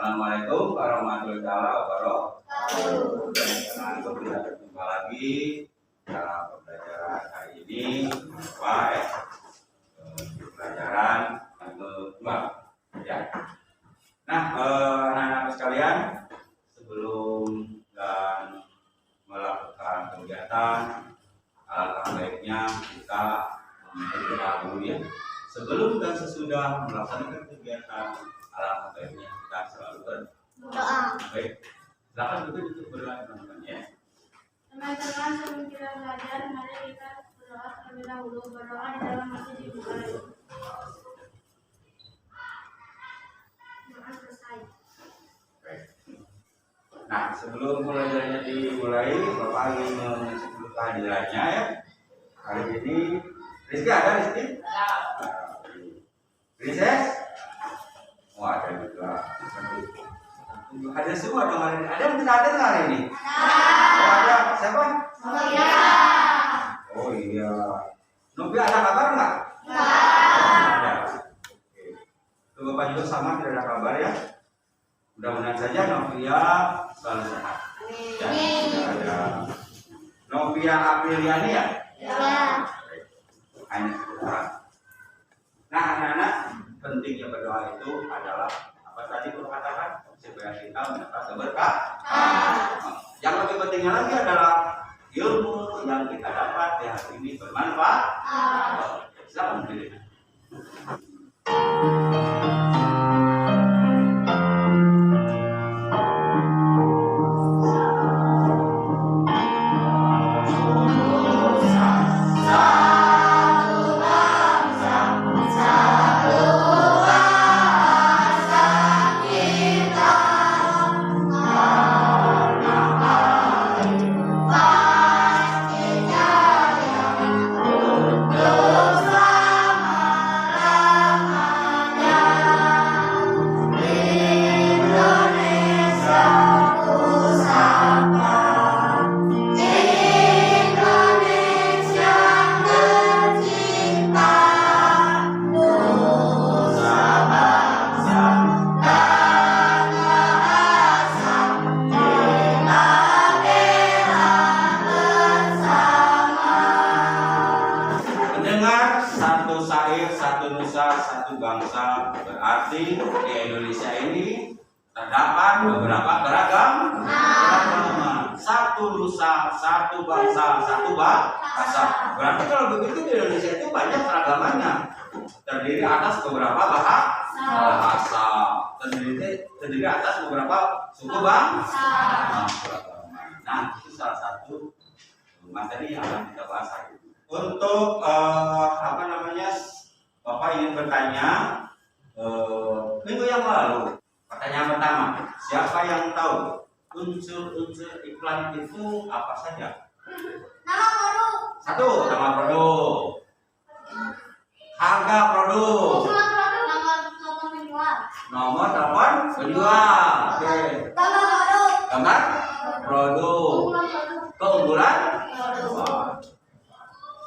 Assalamualaikum warahmatullahi wabarakatuh. Kita berjumpa lagi dalam pembelajaran hari ini, pelajaran yang kedua. Ya. Nah, anak-anak sekalian, sebelum dan melakukan kegiatan, alangkah baiknya kita berdoa dulu ya. Sebelum dan sesudah melaksanakan kegiatan, alangkah baiknya kita selalu berdoa. Baik, silakan untuk berdoa teman-teman ya. Teman-teman, sebelum kita belajar, mari kita berdoa terlebih dahulu. Berdoa di dalam hati dimulai. Doa selesai. Baik. Nah, sebelum belajarnya dimulai, Bapak ingin mengecek kehadirannya ya. Hari ini Rizky ada, Rizky? Princess? Oh, ada juga. Hadir semua dong hari ini. Ada yang tidak hadir hari ini? Oh, ada. Siapa? Oh iya. Novia ada kabar nggak? Ada. Oke. Tuh Bapak juga sama, tidak ada kabar ya. Mudah-mudahan saja Novia selalu sehat. Ya, tidak ada. Novia Apriliani ya? Hanya sebentar. Nah, anak-anak, pentingnya berdoa itu adalah apa tadi aku katakan, supaya kita mendapat keberkahan. Yang lebih pentingnya lagi adalah ilmu yang kita dapat di hari ini bermanfaat. Silakan pilih. Satu bangsa, berarti di Indonesia ini terdapat beberapa keragaman. Satu nusa, satu bangsa, satu bahasa. Berarti kalau begitu di Indonesia itu banyak keragamannya. Terdiri atas beberapa bahasa. Terdiri atas beberapa suku bangsa. Nah, itu salah satu materi yang akan kita bahas hari ini. Untuk Bapak ingin bertanya minggu yang lalu. Pertanyaan pertama, siapa yang tahu unsur-unsur iklan itu apa saja? Nama produk. Satu, nama produk. Harga produk. Nomor telepon penjual. Oke. Gambar produk. Keunggulan.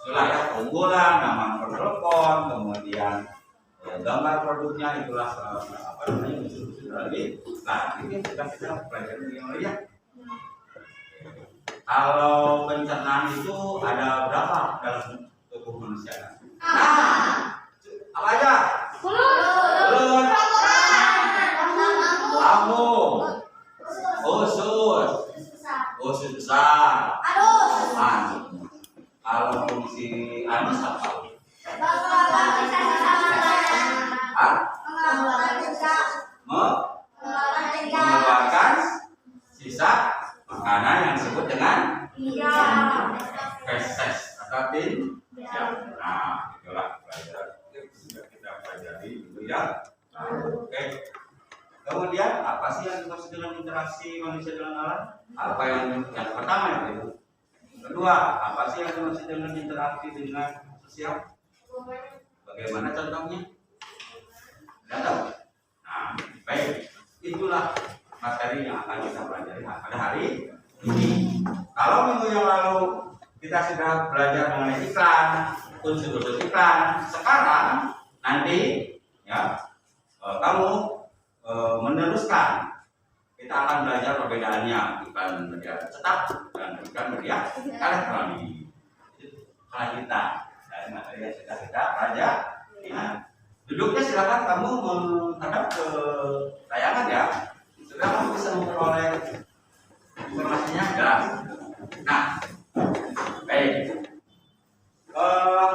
Itulah ya, keunggulan, nama telepon, kemudian gambar produknya, itulah unsur-unsur lagi. Nah, ini sudah kita pelajari yang lain ya. Kalau pencernaan itu ada berapa dalam tubuh manusia? Apa aja? Mulut, lambung, usus besar, kalau fungsi anus apa? Mengeluarkan sisa makanan yang disebut dengan feses atau tin. Nah, itulah pelajaran yang sudah kita pelajari dulu ya. Oke. Kemudian apa sih yang dimaksud dengan interaksi manusia dengan alam? Apa yang pertama itu? Kedua, apa sih yang dimaksud dengan interaksi dengan sosial? Bagaimana contohnya? Tahu? Nah, baik. Itulah materi yang akan kita pelajari pada hari ini. Kalau minggu yang lalu kita sudah belajar mengenai iklan, unsur-unsur iklan, sekarang nanti ya kamu meneruskan. Kita akan belajar perbedaannya iklan media cetak dan iklan media elektronik. Kalau kita dari materi yang sudah kita pelajari, duduknya silakan kamu menghadap ke tayangan ya. Sudah kamu bisa memperoleh informasinya jelas. Nah, baik.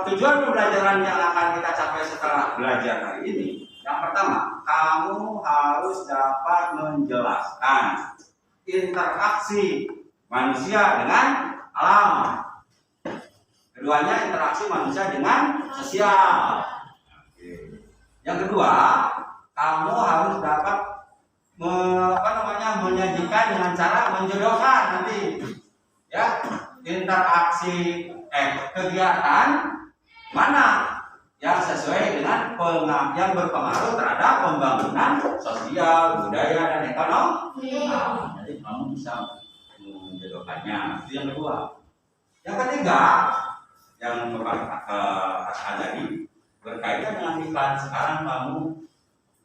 Tujuan pembelajaran yang akan kita capai setelah belajar hari ini, yang pertama, kamu harus dapat menjelaskan interaksi manusia dengan alam. Keduanya interaksi manusia dengan sosial. Yang kedua, kamu harus dapat menyajikan dengan cara menjodohkan nanti, ya, interaksi kegiatan mana yang sesuai dengan yang berpengaruh terhadap pembangunan sosial, budaya, dan ekonomi. Nah, jadi kamu bisa menjodohkannya. Itu yang kedua. Yang ketiga, yang Bapak tadi berkaitan dengan iklan. Sekarang kamu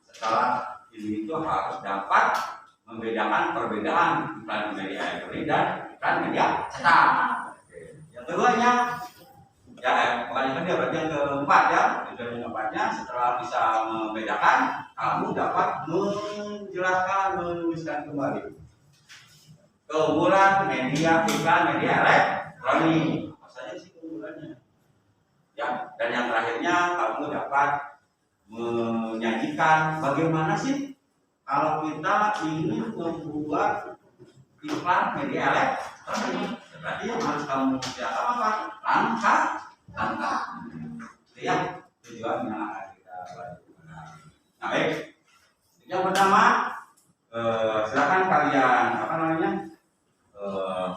setelah ini itu harus dapat membedakan perbedaan iklan media elektronik dan iklan media cetak. Yang keduanya, ya bukan yang kedua, berarti yang keempat ya. Tujuan yang keempatnya, setelah bisa membedakan, kamu dapat menjelaskan, menuliskan kembali keunggulan media iklan media elektronik. Ya, dan yang terakhirnya kamu dapat menyajikan bagaimana sih kalau kita ingin membuat iklan media elektronik. Berarti yang harus kamu siapkan apa? Langkah. Itu yang tujuan yang akan kita lakukan. Nah, baik. Yang pertama, silakan kalian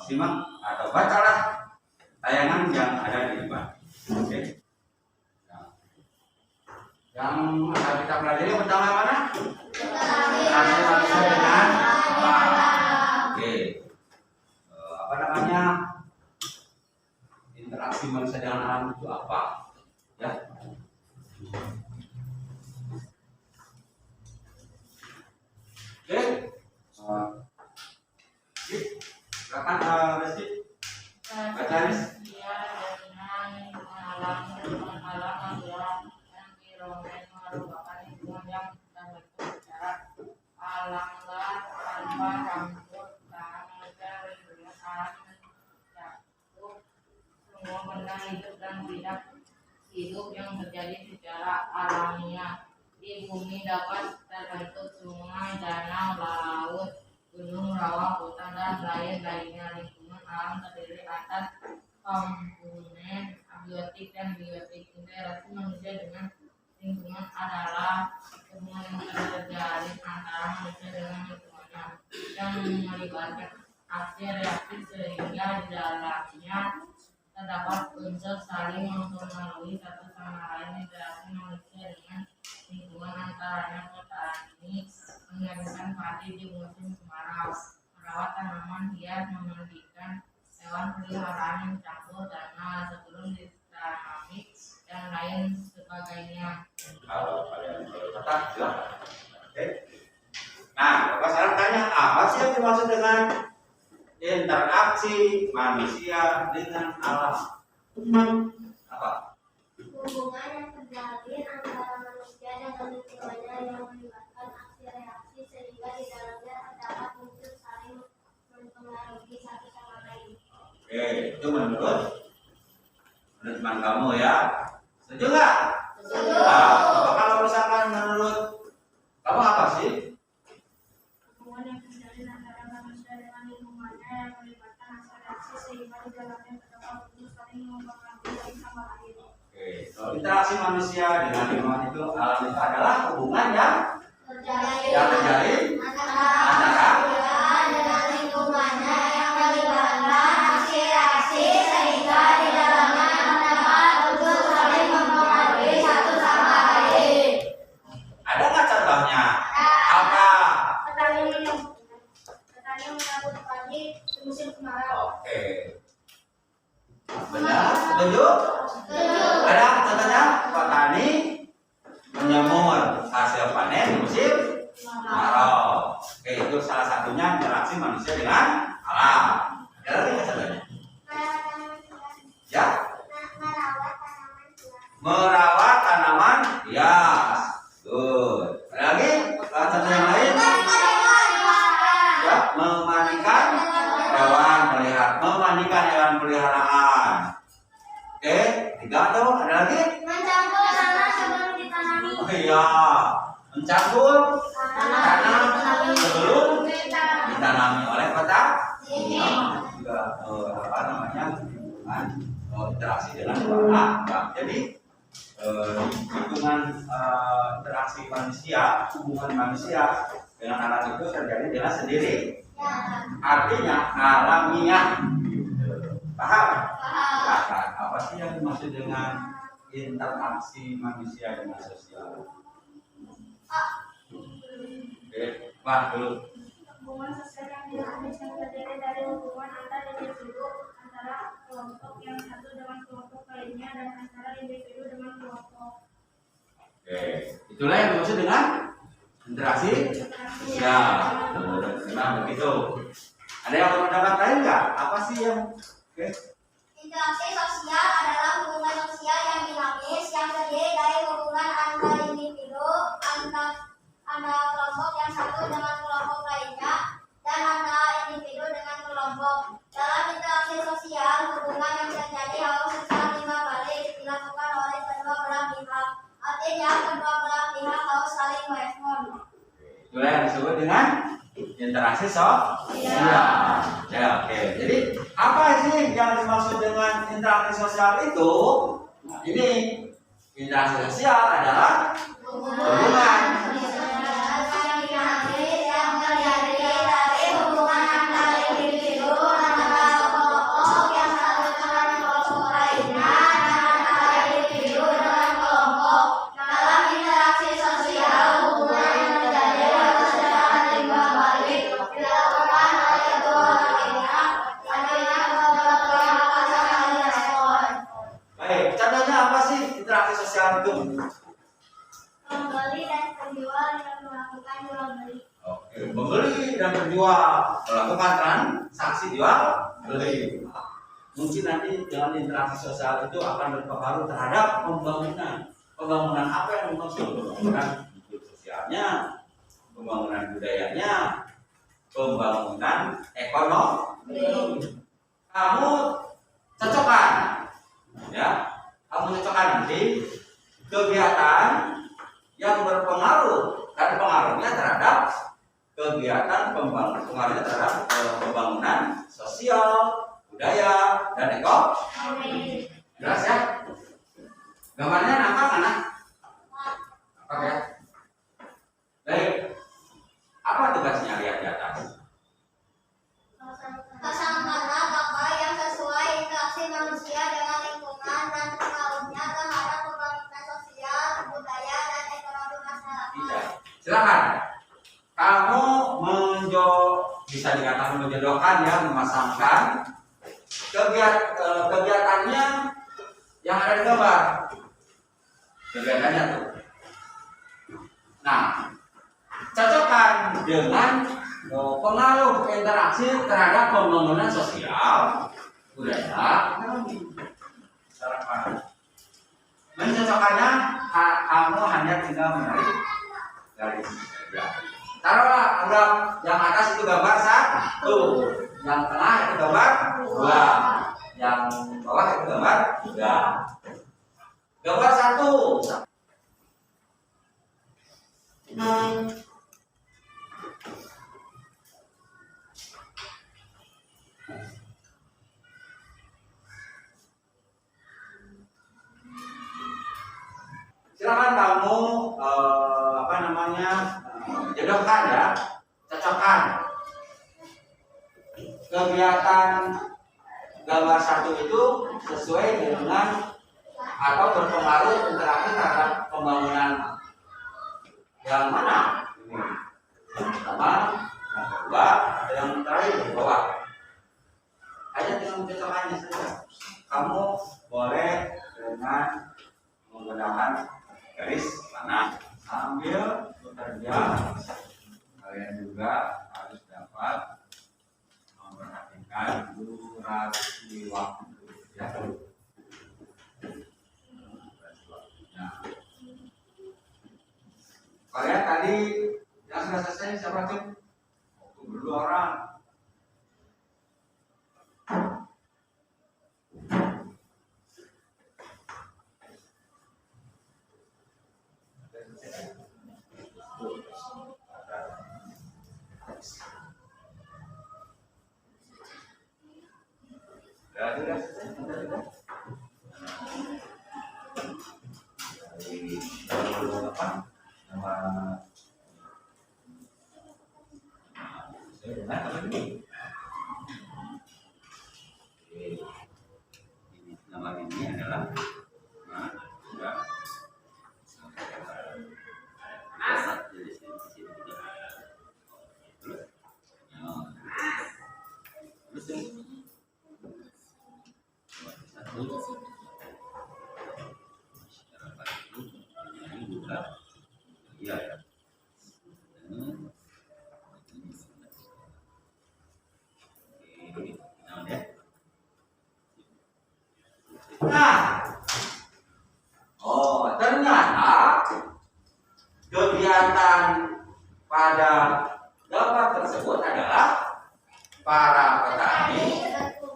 simak atau bacalah tayangan yang ada di depan. Oke. Nah, yang akan kita pelajari yang pertama mana? Interaksi manusia dengan alam. Oke. Interaksi manusia dengan alam itu apa? Ya. Oke. Silakan Resti. Baca Ris. Hidup dan tidak hidup yang terjadi secara alamiah di bumi dapat terbentuk sungai, danau, laut, gunung, rawa, hutan, dan lain-lainnya. Lingkungan alam terdiri atas komponen abiotik dan biotik. Interaksi manusia dengan lingkungan adalah hubungan yang terjalin antara manusia dengan lingkungannya yang melibatkan aksi reaksi sehingga di dalamnya terdapat unsur saling mempengaruhi satu sama lain. Interaksi manusia dengan lingkungan antaranya petani menanamkan padi di musim kemarau, merawat tanaman hias, memandikan hewan peliharaan yang campur tanah sebelum ditanami, dan lain sebagainya. Kalau kalian berkata, silakan. Oke. Nah, Bapak sekarang tanya, apa sih yang dimaksud dengan interaksi manusia dengan alam? Apa? Hubungan yang terjalin antara manusia dengan lingkungannya yang melibatkan aksi reaksi sehingga di dalamnya terdapat unsur saling mempengaruhi satu sama lain. Oke, itu menurut teman kamu ya. Setuju nggak? Setuju. Nah, kalau misalkan menurut kamu apa sih? Hubungan yang terjalin antara manusia dengan lingkungannya yang melibatkan aksi reaksi sehingga di dalamnya terdapat unsur saling mempengaruhi satu sama lain. Oke, kalau interaksi manusia dengan lingkungan itu alam itu adalah hubungan yang terjalin antara dengan lingkungannya yang melibatkan aksi reaksi sehingga di dalamnya terdapat unsur saling mempengaruhi satu sama lain. Ada nggak contohnya? Apa? Petani menabur padi di musim kemarau. Oke. Benar? Setuju? Setuju. Ada contohnya? Petani menyemur hasil panen di musim kemarau. Oke, itu salah satunya interaksi manusia dengan alam. Ada lagi nggak contohnya? Ya, merawat tanaman hias. Good. Ada lagi? Contoh yang lain? Ya, memandikan hewan peliharaan. Oke, 3 tuh. Ada lagi? Mencampur tanah sebelum ditanami. Oh iya, mencampur tanah sebelum ditanami oleh petani. Juga apa namanya? Interaksi dengan tanah. Nah, jadi hubungan interaksi manusia, hubungan manusia dengan alam itu terjadi dengan sendiri. Artinya alamiah. Paham? Paham. Apa sih yang dimaksud dengan interaksi manusia dengan sosial? Oke, Pak dulu. Hubungan sosial yang dinamis yang terdiri dari hubungan antar individu, antara kelompok yang satu dengan kelompok lainnya, dan antara individu dengan kelompok. Oke, itulah yang dimaksud dengan interaksi sosial. Nah, begitu. Ada yang berpendapat lain nggak? Apa sih yang? Oke. Interaksi sosial adalah hubungan sosial yang dinamis yang terdiri dari hubungan antar individu, antara kelompok yang satu dengan kelompok lainnya, dan antara individu dengan kelompok. Dalam interaksi sosial, hubungan yang terjadi harus secara timbal-balik dilakukan oleh kedua belah pihak. Artinya, kedua belah pihak harus saling merespon. Itulah yang disebut dengan interaksi sosial. Ya, oke. Jadi apa sih yang dimaksud dengan interaksi sosial itu? Nah, ini interaksi sosial adalah hubungan itu. Pembeli dan penjual yang melakukan jual beli. Oke, pembeli dan penjual melakukan transaksi jual beli. Mungkin nanti dengan interaksi sosial itu akan berpengaruh terhadap pembangunan. Pembangunan apa yang dimaksud? Pembangunan hidup sosialnya, pembangunan budayanya, pembangunan ekonomi. Kamu cocokkan, ya? Kamu cocokkan nanti kegiatan yang berpengaruh dan pengaruhnya terhadap kegiatan pengaruhnya terhadap pembangunan sosial, budaya, dan ekonomi. Jelas ya? Gambarnya nampak kan? Nampak ya? Baik. Apa tugasnya lihat di atas? Pasang tanda gambar yang sesuai interaksi manusia dengan lingkungan dan pengaruhnya terhadap pembangunan sosial, budaya, dan ekonomi masyarakat. Tidak. Silakan. Kamu bisa dikatakan menjodohkan ya, memasangkan kegiatannya yang ada di gambar. Kegiatannya tuh. Nah, cocokkan dengan pengaruh interaksi terhadap pembangunan sosial, budaya, ekonomi masyarakat. Mencocokkannya, kamu hanya tinggal menarik garis saja. Taruhlah, anggap yang atas itu gambar 1, yang tengah itu gambar 2, yang bawah itu gambar 3. Gambar 1. Silakan kamu jodohkan ya, cocokkan kegiatan gambar 1 itu sesuai dengan atau berpengaruh interaksi terhadap pembangunan yang mana? Yang pertama, yang kedua, yang terakhir di bawah. Hanya dengan mencocokkannya saja. Kamu boleh dengan menggunakan garis panah sambil bekerja. Kalian dan juga harus dapat memperhatikan durasi waktu ya. Kalian tadi yang sudah selesai siapa tuh? Berdua orang. Sudah selesai. Apa? Nama saya benar apa ini? Nama ini adalah Nah, ternyata kegiatan pada gambar tersebut adalah para petani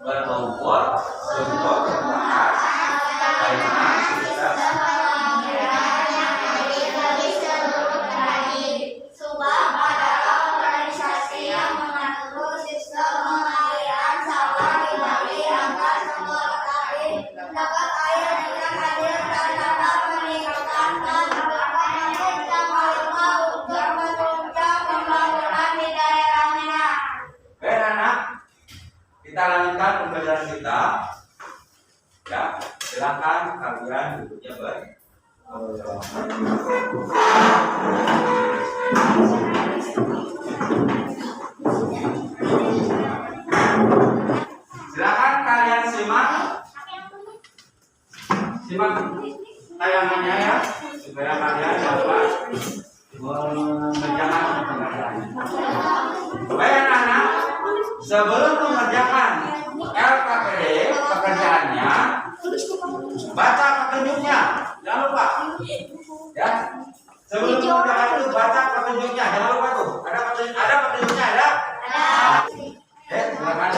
berkumpul untuk membahas bagaimana sukses Subak adalah organisasi yang mengatur sistem pengaliran sawah di bagi angka semua petani dapat air dengan adil dan dapat meningkatkan keberlanjutan yang paling untuk menunjang pembangunan di daerahnya. Baik anak, kita lanjutkan pembelajaran kita. Ya, silakan kalian duduknya silakan kalian simak tayangannya ya, supaya kalian dapat mengerjakan pembelajarannya. Baik anak-anak, sebelum mengerjakan LKPD pekerjaannya, baca petunjuknya, jangan lupa. Ya, sebelum mengerjakan itu baca petunjuknya, jangan lupa tuh. Ada petunjuknya ada. Silakan.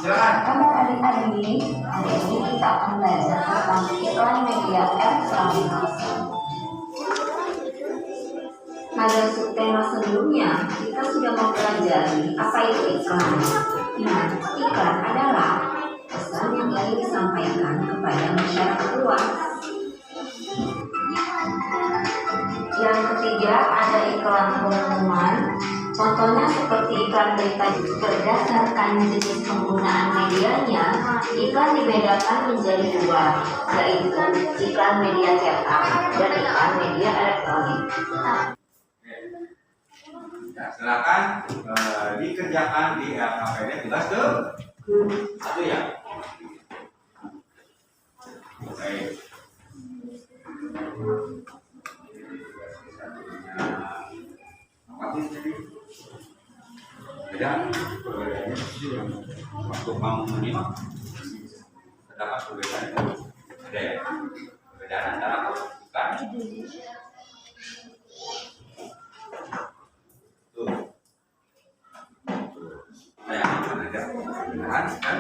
Silakan. Hari ini kita akan belajar tentang iklan media elektronik. Pada tema sebelumnya, kita sudah mempelajari apa itu iklan. Nah, iklan adalah pesan yang ingin disampaikan kepada masyarakat luas. Yang ketiga, ada iklan pengumuman. Contohnya seperti iklan berita. Berdasarkan jenis penggunaan medianya, iklan dibedakan menjadi dua, yaitu iklan media cetak dan iklan media elektronik. Ya, silakan dikerjakan di LKPD tugas ke satu ya. Baik. Apa sih tadi? Beda. Waktu kamu menyimak terdapat perbedaan itu. Ada ya? Perbedaan antara bukan. Tuh. Nah, ada perbedaan kan?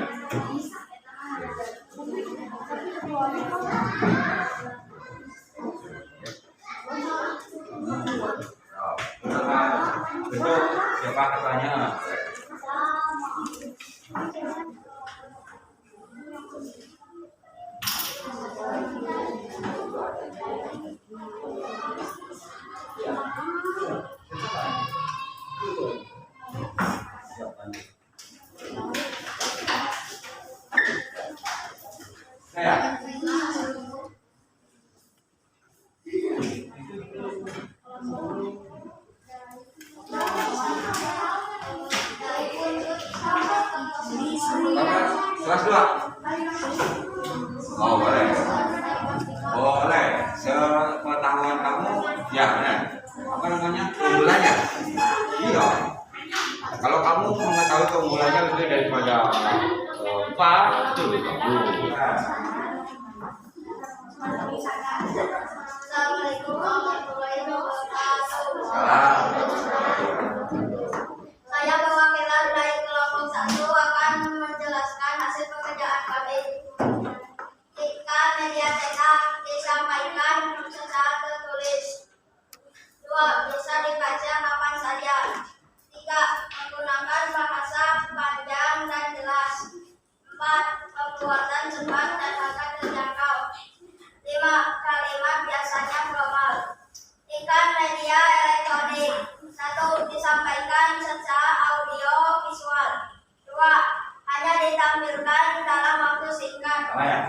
Bentuk siapa katanya? Saya. Kelas 2. Oh, boleh. Boleh. Sepengetahuan kamu, ya benar. Apa namanya? kamu mengetahui keunggulannya lebih daripada 4 itu lebih bagus. Assalamualaikum warahmatullahi wabarakatuh. Salam. Saya perwakilan dari kelompok 1 akan menjelaskan hasil pekerjaan kami. Jika media cetak disampaikan secara tertulis. 2. Bisa dibaca kapan saja. 3. Menggunakan bahasa panjang dan jelas. 4. Pembuatan cepat dan akan terjangkau. 5. Kalimat biasanya formal. Iklan media elektronik. 1. Disampaikan secara audio visual. 2. Hanya ditampilkan dalam waktu singkat. Sama ya?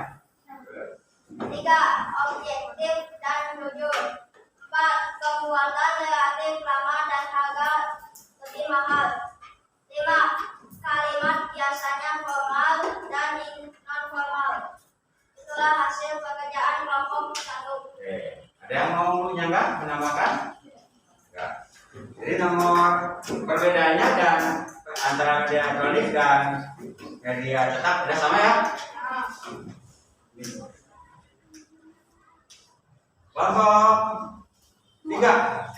3. Objektif dan jujur. 4. Pembuatan relatif lama dan harga lebih mahal. 5. Kalimat biasanya formal dan non formal. Itulah hasil pekerjaan kelompok 1. Oke. Ada yang mau menambahkan? Enggak. Jadi nomor perbedaannya dan antara media elektronik dan media cetak sudah sama ya? Kelompok 3.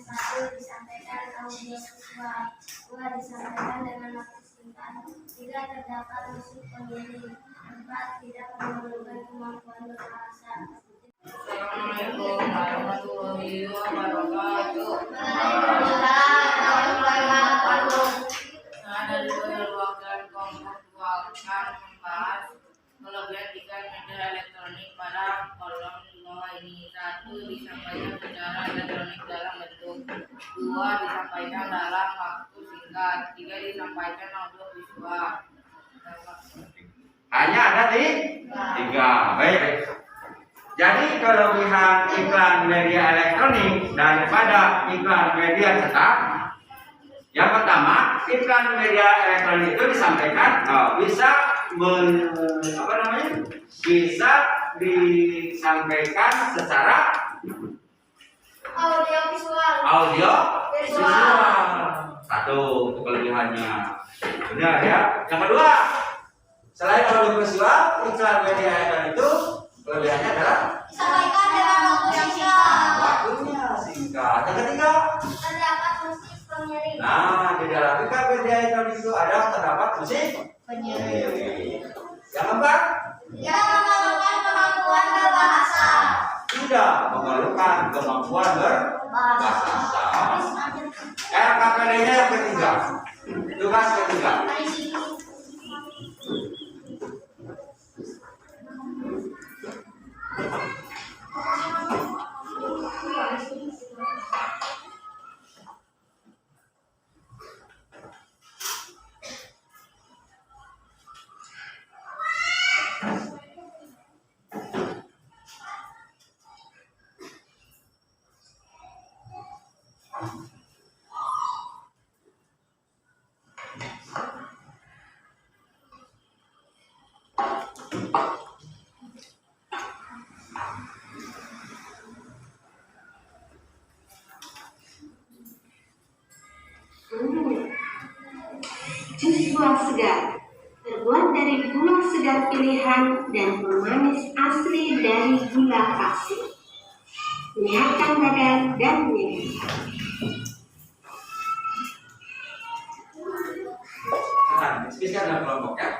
Satu disampaikan audio visual, 2 disampaikan dengan waktu singkat, 3 terdapat musik pengiring, 4 tidak memerlukan kemampuan berbahasa. Assalamualaikum warahmatullahi wabarakatuh. Saya dari perwakilan kelompok 2 akan membahas kelebihan iklan media elektronik pada kolom di bawah ini. 1. Disampaikan secara elektronik dalam bentuk. 2. Disampaikan dalam waktu singkat. 3. Disampaikan audio visual. Hanya ada di 3. Baik. Jadi kelebihan iklan media elektronik daripada iklan media cetak, yang pertama, iklan media elektronik itu disampaikan bisa bisa disampaikan secara Audio visual. visual. Satu untuk kelebihannya. Benar ya. Yang kedua, selain audio visual, iklan media elektronik itu kelebihannya adalah Disampaikan dengan waktu singkat. waktunya singkat. Yang ketiga, Terdapat musik pengiring. nah di dalam iklan media elektronik itu terdapat musik pengiring. Yang keempat, Tidak memerlukan kemampuan berbahasa. tidak memerlukan kemampuan berbahasa. KKPD-nya yang ketiga, tugas ketiga. Jus buah segar terbuat dari gula segar pilihan dan pemanis asli dari gula pasir, menyehatkan badan dan menyegarkan. Nah, spesial dalam kelompok ya.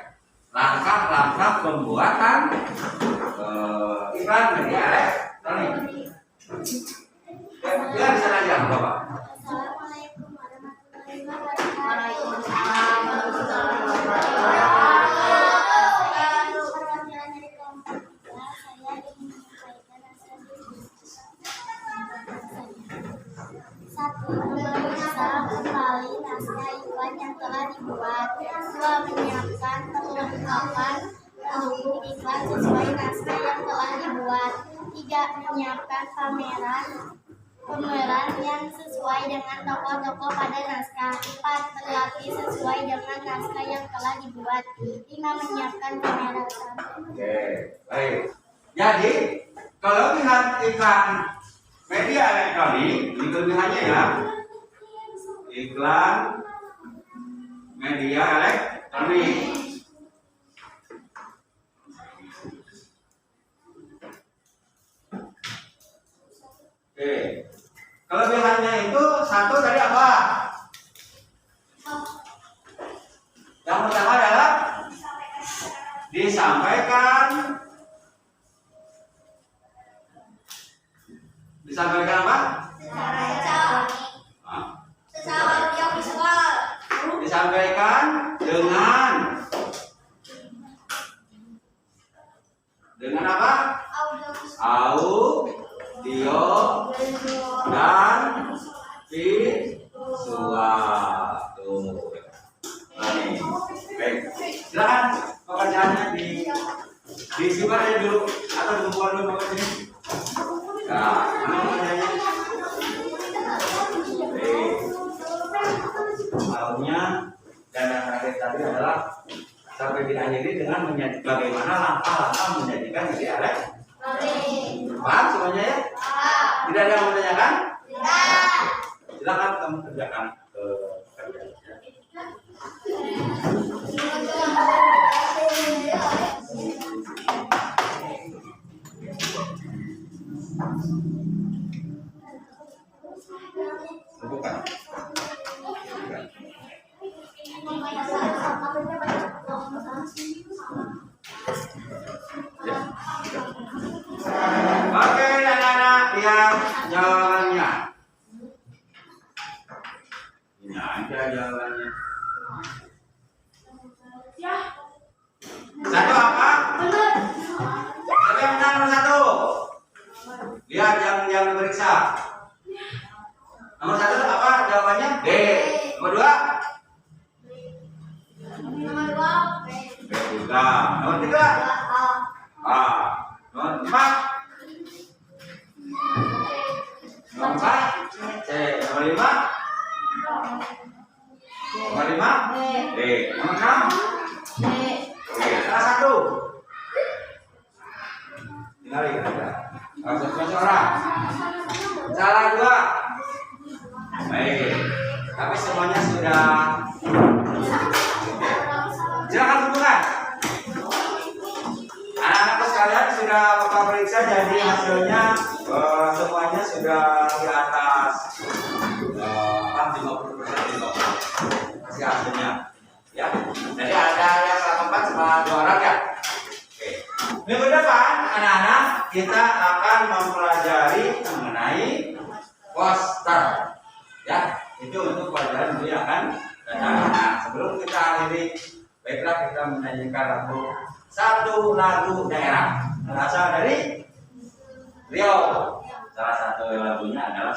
Langkah-langkah pembuatan iklan media elektronik. Ya, bisa aja Bapak. Assalamualaikum warahmatullahi wabarakatuh. Perwakilan dari kelompok 2, saya ingin menyampaikan hasil Satu, memeriksa kembali naskah iklan yang telah dibuat. 2. Menyiapkan perlengkapan pendukung iklan sesuai naskah yang telah dibuat. 3. Menyiapkan pameran Pemeran yang sesuai dengan tokoh-tokoh pada naskah. 4. Berlatih sesuai dengan naskah yang telah dibuat. 5. Menyiapkan kamera. Oke, baik. Jadi, kelebihan iklan media elektronik, ini kelebihannya ya. Iklan media elektronik. Oke, kelebihannya itu satu tadi apa? Yang pertama adalah disampaikan apa? Secara audio visual. Disampaikan dengan apa? Audio dan visual. Tuh. Nah, nih. Baik. Silakan pekerjaannya disimpan aja dulu atau dibuat dulu ke sini. Nah, mana pekerjaannya? Maunya dan yang terakhir tadi adalah sampai diakhiri dengan bagaimana langkah-langkah menjadikan media elektronik. Paham semuanya ya? Tidak ada yang mau tanyakan? Tidak. Silakan kamu kerjakan kerjanya. Bukan. Oke, anak-anak lihat jawabannya. Ini aja jawabannya. Satu apa? Siapa yang benar nomor satu? Lihat yang diperiksa. Nomor satu apa jawabannya? D. Nomor dua? B juga. Nomor tiga? A. Nomor empat? Nomor empat? C. Nomor lima? Nomor lima? D. Nomor enam? Oke, salah satu. Tinggal ada. Masuk orang. Salah dua. Baik. Tapi semuanya sudah. Silakan bukukan. Anak-anak sekalian sudah Bapak periksa, jadi hasilnya semuanya sudah di atas 50%. Masih hasilnya. Ya, jadi ada yang 4 sama 2 orang ya. Oke. Minggu depan anak-anak kita akan mempelajari mengenai poster. Ya, itu untuk pelajaran dulu ya kan. Nah, sebelum kita akhiri, baiklah kita menyanyikan lagu satu lagu daerah berasal dari Riau. Salah satu lagunya adalah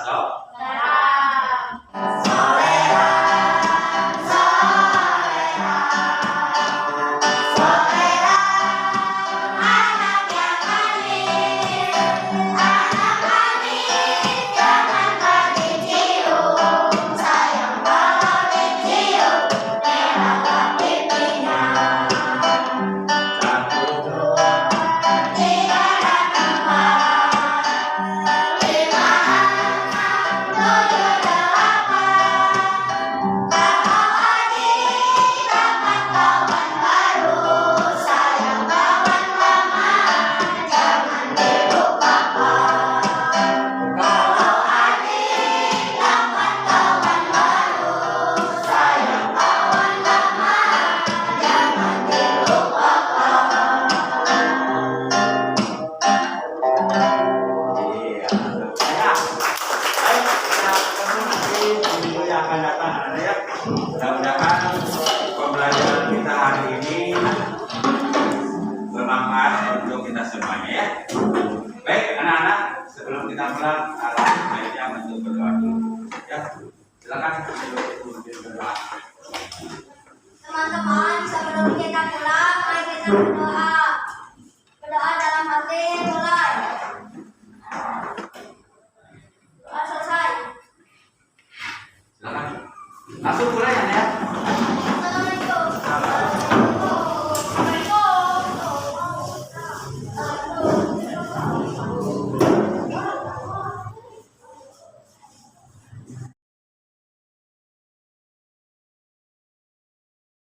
mudah-mudahan pembelajaran kita hari ini bermanfaat untuk kita semuanya ya. Baik anak-anak, sebelum kita pulang, baiknya untuk berdoa dulu. Ya, silakan berdoa. Teman-teman, sebelum kita pulang, mari kita berdoa. Berdoa dalam hati mulai. Doa Langsung mulai